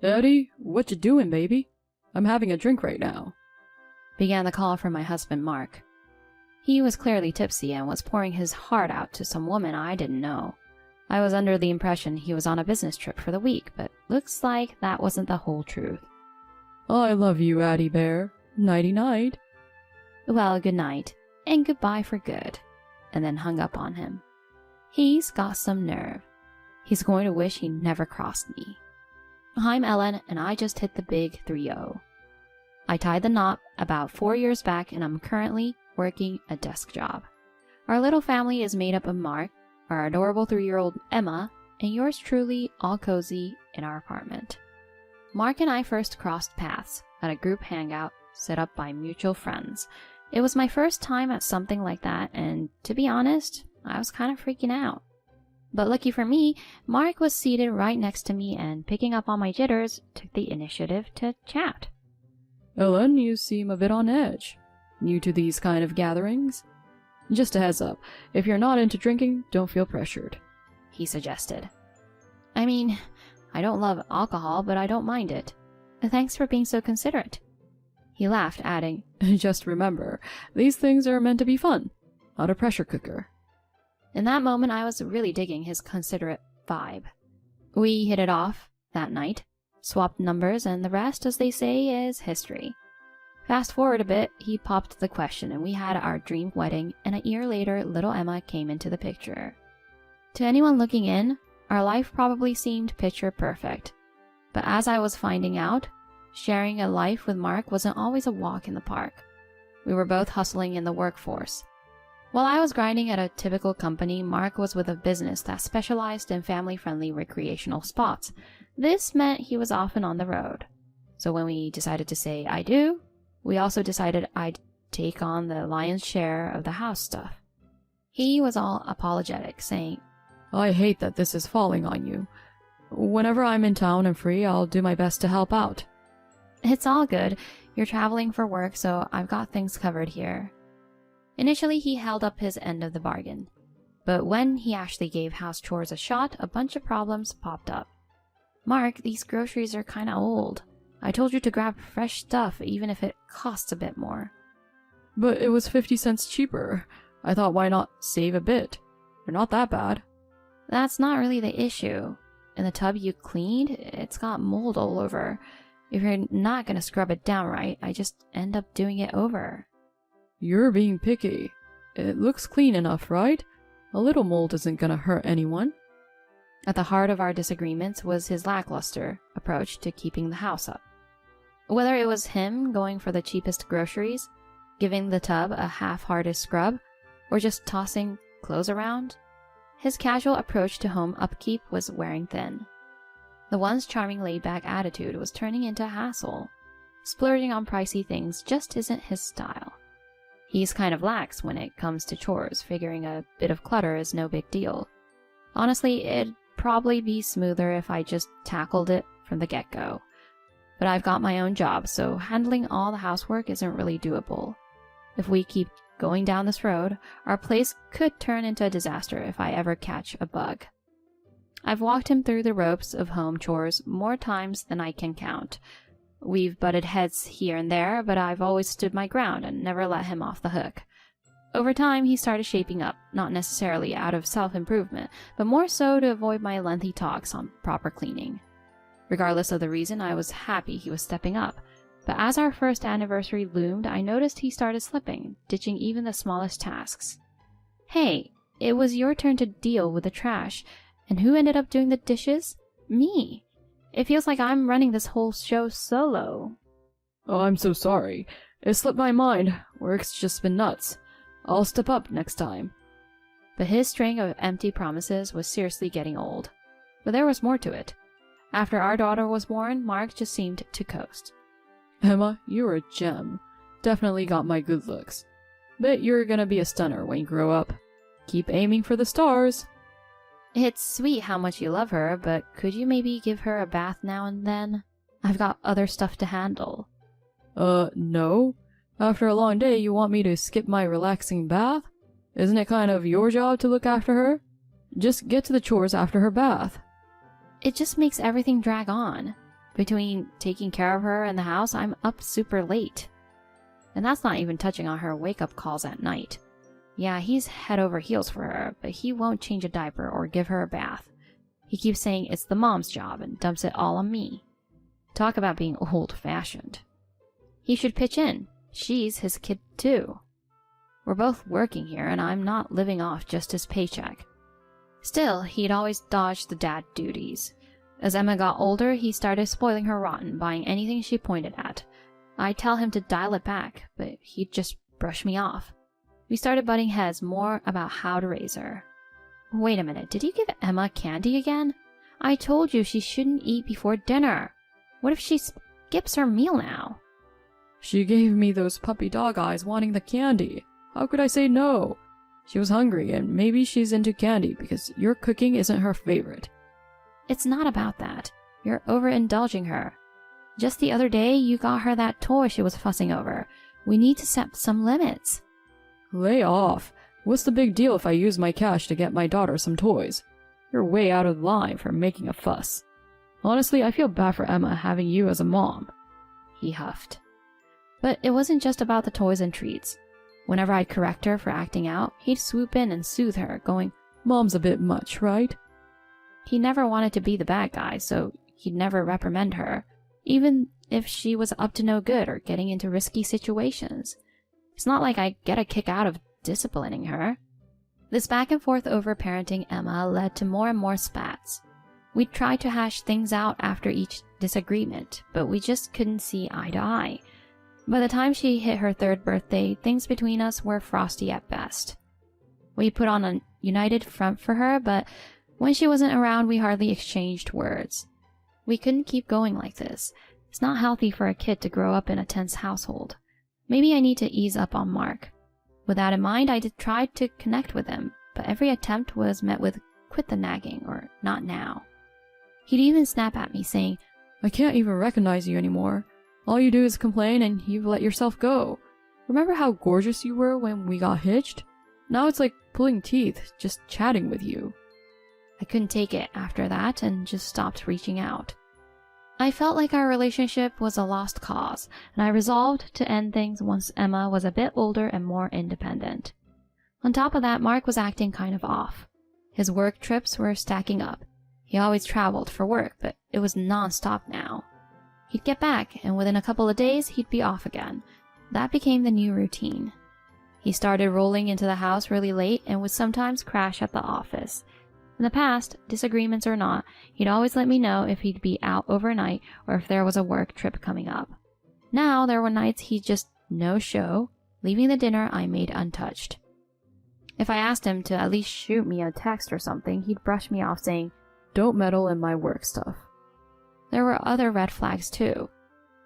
Eddie, what you doing, baby? I'm having a drink right now. Began the call from my husband, Mark. He was clearly tipsy and was pouring his heart out to some woman I didn't know. I was under the impression he was on a business trip for the week, but looks like that wasn't the whole truth. I love you, Addie Bear. Nighty-night. Well, good night, and goodbye for good, and then hung up on him. He's got some nerve. He's going to wish he never crossed me. I'm Ellen, and I just hit the big 3-0. I tied the knot about 4 years back, and I'm currently working a desk job. Our little family is made up of Mark, our adorable 3-year-old Emma, and yours truly, all cozy in our apartment. Mark and I first crossed paths at a group hangout set up by mutual friends. It was my first time at something like that, and to be honest, I was kind of freaking out. But lucky for me, Mark was seated right next to me and, picking up on my jitters, took the initiative to chat. Ellen, you seem a bit on edge. New to these kind of gatherings? Just a heads up, if you're not into drinking, don't feel pressured, he suggested. I mean, I don't love alcohol, but I don't mind it. Thanks for being so considerate. He laughed, adding, Just remember, these things are meant to be fun, not a pressure cooker. In that moment, I was really digging his considerate vibe. We hit it off that night, swapped numbers, and the rest, as they say, is history. Fast forward a bit, he popped the question, and we had our dream wedding, and a year later, little Emma came into the picture. To anyone looking in, our life probably seemed picture perfect. But as I was finding out, sharing a life with Mark wasn't always a walk in the park. We were both hustling in the workforce. While I was grinding at a typical company, Mark was with a business that specialized in family-friendly recreational spots. This meant he was often on the road. So when we decided to say I do, we also decided I'd take on the lion's share of the house stuff. He was all apologetic, saying, I hate that this is falling on you. Whenever I'm in town and free, I'll do my best to help out. It's all good. You're traveling for work, so I've got things covered here. Initially, he held up his end of the bargain. But when he actually gave house chores a shot, a bunch of problems popped up. Mark, these groceries are kinda old. I told you to grab fresh stuff, even if it costs a bit more. But it was 50 cents cheaper. I thought, why not save a bit? They're not that bad. That's not really the issue. In the tub you cleaned, it's got mold all over. If you're not gonna scrub it down right, I just end up doing it over. You're being picky. It looks clean enough, right? A little mold isn't gonna hurt anyone. At the heart of our disagreements was his lackluster approach to keeping the house up. Whether it was him going for the cheapest groceries, giving the tub a half-hearted scrub, or just tossing clothes around, his casual approach to home upkeep was wearing thin. The once charming laid-back attitude was turning into a hassle. Splurging on pricey things just isn't his style. He's kind of lax when it comes to chores, figuring a bit of clutter is no big deal. Honestly, it'd probably be smoother if I just tackled it from the get-go. But I've got my own job, so handling all the housework isn't really doable. If we keep going down this road, our place could turn into a disaster if I ever catch a bug. I've walked him through the ropes of home chores more times than I can count. We've butted heads here and there, but I've always stood my ground and never let him off the hook. Over time, he started shaping up, not necessarily out of self-improvement, but more so to avoid my lengthy talks on proper cleaning. Regardless of the reason, I was happy he was stepping up. But as our first anniversary loomed, I noticed he started slipping, ditching even the smallest tasks. Hey, it was your turn to deal with the trash, and who ended up doing the dishes? Me. It feels like I'm running this whole show solo. Oh, I'm so sorry. It slipped my mind. Work's just been nuts. I'll step up next time. But his string of empty promises was seriously getting old. But there was more to it. After our daughter was born, Mark just seemed to coast. Emma, you're a gem. Definitely got my good looks. Bet you're gonna be a stunner when you grow up. Keep aiming for the stars. It's sweet how much you love her, but could you maybe give her a bath now and then? I've got other stuff to handle. No. After a long day, you want me to skip my relaxing bath? Isn't it kind of your job to look after her? Just get to the chores after her bath. It just makes everything drag on. Between taking care of her and the house, I'm up super late. And that's not even touching on her wake-up calls at night. Yeah, he's head over heels for her, but he won't change a diaper or give her a bath. He keeps saying it's the mom's job and dumps it all on me. Talk about being old-fashioned. He should pitch in. She's his kid too. We're both working here, and I'm not living off just his paycheck. Still, he'd always dodged the dad duties. As Emma got older, he started spoiling her rotten, buying anything she pointed at. I'd tell him to dial it back, but he'd just brush me off. We started butting heads more about how to raise her. Wait a minute, did you give Emma candy again? I told you she shouldn't eat before dinner. What if she skips her meal now? She gave me those puppy dog eyes wanting the candy. How could I say no? She was hungry, and maybe she's into candy because your cooking isn't her favorite. It's not about that. You're overindulging her. Just the other day, you got her that toy she was fussing over. We need to set some limits. Lay off. What's the big deal if I use my cash to get my daughter some toys? You're way out of line for making a fuss. Honestly, I feel bad for Emma having you as a mom. He huffed. But it wasn't just about the toys and treats. Whenever I'd correct her for acting out, he'd swoop in and soothe her, going, Mom's a bit much, right? He never wanted to be the bad guy, so he'd never reprimand her, even if she was up to no good or getting into risky situations. It's not like I get a kick out of disciplining her. This back and forth over parenting Emma led to more and more spats. We'd try to hash things out after each disagreement, but we just couldn't see eye to eye. By the time she hit her 3rd birthday, things between us were frosty at best. We put on a united front for her, but when she wasn't around, we hardly exchanged words. We couldn't keep going like this. It's not healthy for a kid to grow up in a tense household. Maybe I need to ease up on Mark. With that in mind, I did try to connect with him, but every attempt was met with quit the nagging or not now. He'd even snap at me saying, I can't even recognize you anymore. All you do is complain and you've let yourself go. Remember how gorgeous you were when we got hitched? Now it's like pulling teeth just chatting with you. I couldn't take it after that and just stopped reaching out. I felt like our relationship was a lost cause, and I resolved to end things once Emma was a bit older and more independent. On top of that, Mark was acting kind of off. His work trips were stacking up. He always traveled for work, but it was non-stop now. He'd get back, and within a couple of days, he'd be off again. That became the new routine. He started rolling into the house really late and would sometimes crash at the office. In the past, disagreements or not, he'd always let me know if he'd be out overnight or if there was a work trip coming up. Now, there were nights he'd just no-show, leaving the dinner I made untouched. If I asked him to at least shoot me a text or something, he'd brush me off saying, Don't meddle in my work stuff. There were other red flags too.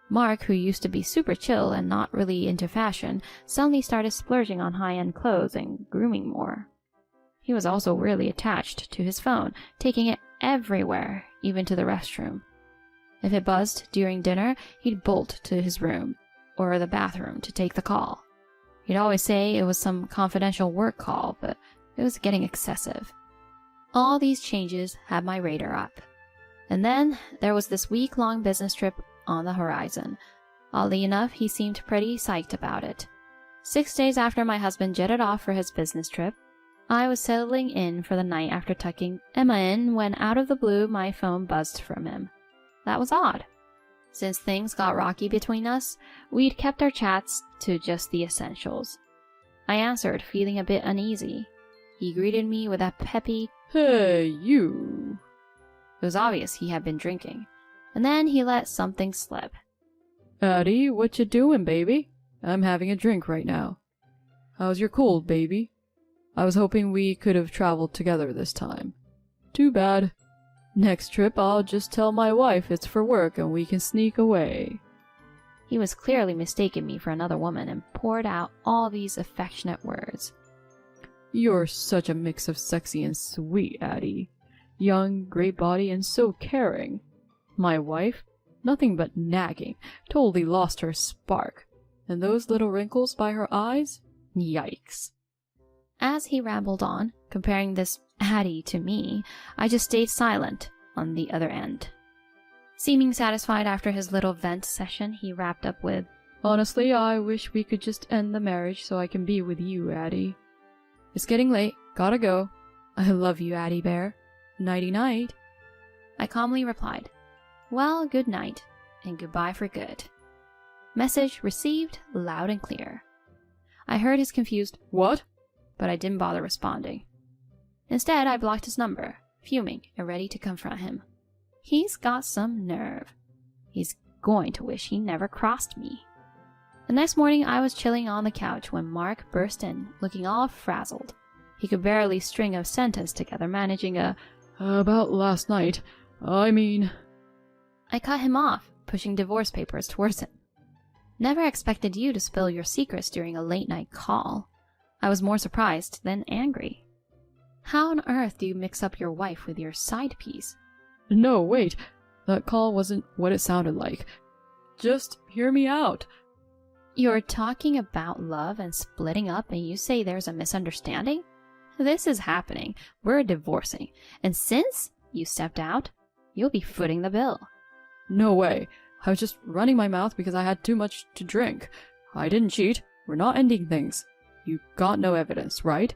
Mark, who used to be super chill and not really into fashion, suddenly started splurging on high-end clothes and grooming more. He was also really attached to his phone, taking it everywhere, even to the restroom. If it buzzed during dinner, he'd bolt to his room or the bathroom to take the call. He'd always say it was some confidential work call, but it was getting excessive. All these changes had my radar up. And then there was this week-long business trip on the horizon. Oddly enough, he seemed pretty psyched about it. 6 days after my husband jetted off for his business trip, I was settling in for the night after tucking Emma in when out of the blue my phone buzzed from him. That was odd. Since things got rocky between us, we'd kept our chats to just the essentials. I answered, feeling a bit uneasy. He greeted me with a peppy, Hey, you. It was obvious he had been drinking. And then he let something slip. Addie, what you doing, baby? I'm having a drink right now. How's your cold, baby? I was hoping we could have traveled together this time. Too bad. Next trip, I'll just tell my wife it's for work and we can sneak away. He was clearly mistaking me for another woman and poured out all these affectionate words. You're such a mix of sexy and sweet, Addie. Young, great body, and so caring. My wife? Nothing but nagging. Totally lost her spark. And those little wrinkles by her eyes? Yikes. As he rambled on, comparing this Addie to me, I just stayed silent on the other end. Seeming satisfied after his little vent session, he wrapped up with, Honestly, I wish we could just end the marriage so I can be with you, Addie. It's getting late. Gotta go. I love you, Addie Bear. Nighty-night. I calmly replied, well, good night, and goodbye for good. Message received loud and clear. I heard his confused, what? But I didn't bother responding. Instead, I blocked his number, fuming and ready to confront him. He's got some nerve. He's going to wish he never crossed me. The next morning, I was chilling on the couch when Mark burst in, looking all frazzled. He could barely string a sentence together, managing a, about last night. I cut him off, pushing divorce papers towards him. Never expected you to spill your secrets during a late-night call. I was more surprised than angry. How on earth do you mix up your wife with your side piece? No, wait. That call wasn't what it sounded like. Just hear me out. You're talking about love and splitting up and you say there's a misunderstanding? This is happening. We're divorcing. And since you stepped out, you'll be footing the bill. No way. I was just running my mouth because I had too much to drink. I didn't cheat. We're not ending things. You got no evidence, right?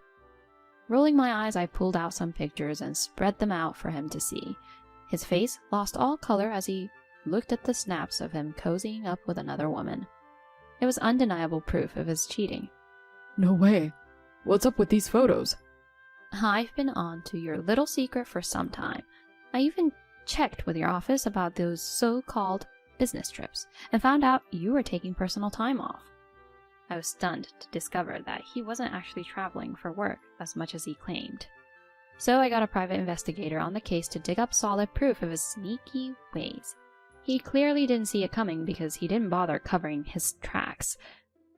Rolling my eyes, I pulled out some pictures and spread them out for him to see. His face lost all color as he looked at the snaps of him cozying up with another woman. It was undeniable proof of his cheating. No way. What's up with these photos? I've been on to your little secret for some time. I even checked with your office about those so-called business trips and found out you were taking personal time off. I was stunned to discover that he wasn't actually traveling for work as much as he claimed. So I got a private investigator on the case to dig up solid proof of his sneaky ways. He clearly didn't see it coming because he didn't bother covering his tracks.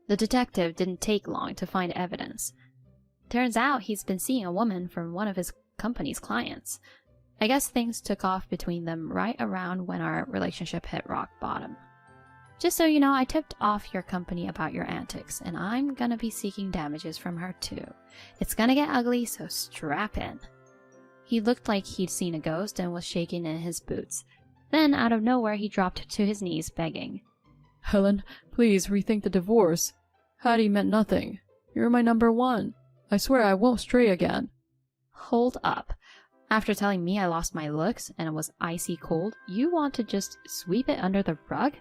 The detective didn't take long to find evidence. Turns out he's been seeing a woman from one of his company's clients. I guess things took off between them right around when our relationship hit rock bottom. Just so you know, I tipped off your company about your antics, and I'm gonna be seeking damages from her too. It's gonna get ugly, so strap in. He looked like he'd seen a ghost and was shaking in his boots. Then, out of nowhere, he dropped to his knees, begging. Helen, please rethink the divorce. Hattie meant nothing. You're my number one. I swear I won't stray again. Hold up. After telling me I lost my looks and it was icy cold, you want to just sweep it under the rug?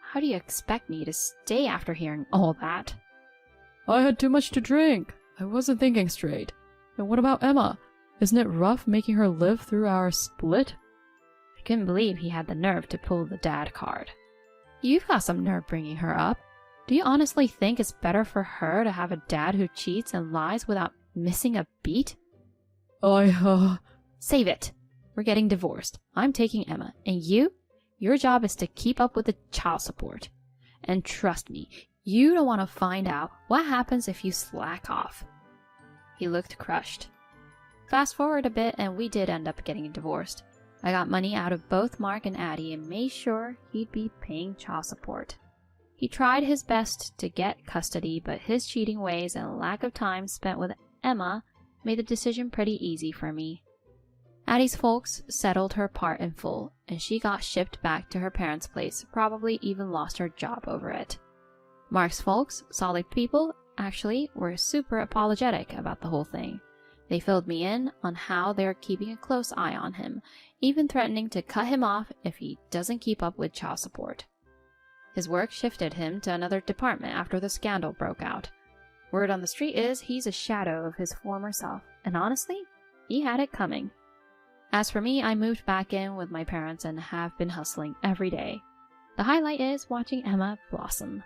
How do you expect me to stay after hearing all that? I had too much to drink. I wasn't thinking straight. And what about Emma? Isn't it rough making her live through our split? I couldn't believe he had the nerve to pull the dad card. You've got some nerve bringing her up. Do you honestly think it's better for her to have a dad who cheats and lies without missing a beat? Save it. We're getting divorced. I'm taking Emma. And you? Your job is to keep up with the child support. And trust me, you don't want to find out what happens if you slack off. He looked crushed. Fast forward a bit and we did end up getting divorced. I got money out of both Mark and Addie and made sure he'd be paying child support. He tried his best to get custody, but his cheating ways and lack of time spent with Emma made the decision pretty easy for me. Addie's folks settled her part in full, and she got shipped back to her parents' place, probably even lost her job over it. Mark's folks, solid people, actually were super apologetic about the whole thing. They filled me in on how they're keeping a close eye on him, even threatening to cut him off if he doesn't keep up with child support. His work shifted him to another department after the scandal broke out. Word on the street is he's a shadow of his former self, and honestly, he had it coming. As for me, I moved back in with my parents and have been hustling every day. The highlight is watching Emma blossom.